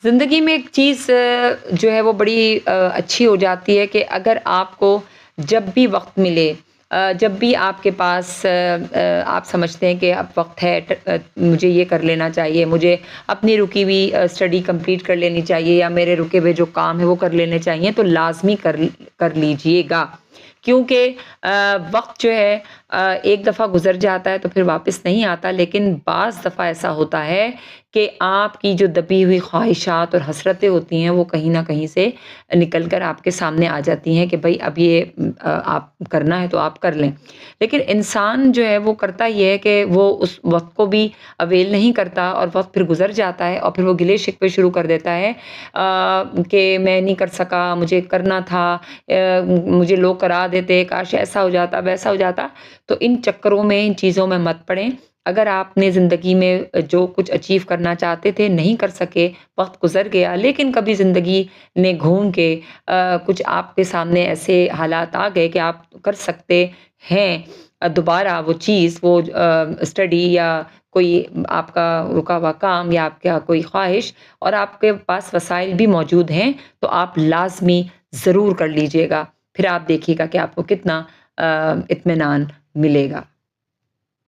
ज़िंदगी में एक चीज़ जो है वो बड़ी अच्छी हो जाती है कि अगर आपको जब भी वक़्त मिले, जब भी आपके पास आप समझते हैं कि अब वक़्त है मुझे ये कर लेना चाहिए, मुझे अपनी रुकी हुई स्टडी कंप्लीट कर लेनी चाहिए या मेरे रुके हुए जो काम है वो कर लेने चाहिए, तो लाज़मी कर लीजिएगा। क्योंकि वक़्त जो है एक दफ़ा गुज़र जाता है तो फिर वापस नहीं आता, लेकिन बाज़ दफ़ा ऐसा होता है कि आपकी जो दबी हुई ख़्वाहिशात और हसरतें होती हैं, वो कहीं न कहीं से निकल कर आपके सामने आ जाती हैं कि भई अब ये आप करना है तो आप कर लें। लेकिन इंसान जो है वो करता ये है कि वो उस वक़्त को भी अवेल नहीं करता और वक़्त फिर गुज़र जाता है और फिर वो गिले-शिकवे शुरू कर देता है कि मैं नहीं कर सका, मुझे करना था, मुझे लोग करा देते, काश ऐसा हो जाता, वैसा हो जाता। तो इन चक्करों में, इन चीज़ों में मत पड़ें। अगर आपने ज़िंदगी में जो कुछ अचीव करना चाहते थे, नहीं कर सके, वक़्त गुज़र गया, लेकिन कभी ज़िंदगी ने घूम के कुछ आपके सामने ऐसे हालात आ गए कि आप कर सकते हैं दोबारा वो चीज़, वो स्टडी या कोई आपका रुका हुआ काम या आपका कोई ख़्वाहिश और आपके पास वसाइल भी मौजूद हैं, तो आप लाज़मी ज़रूर कर लीजिएगा। फिर आप देखिएगा कि आपको कितना इत्मीनान मिलेगा।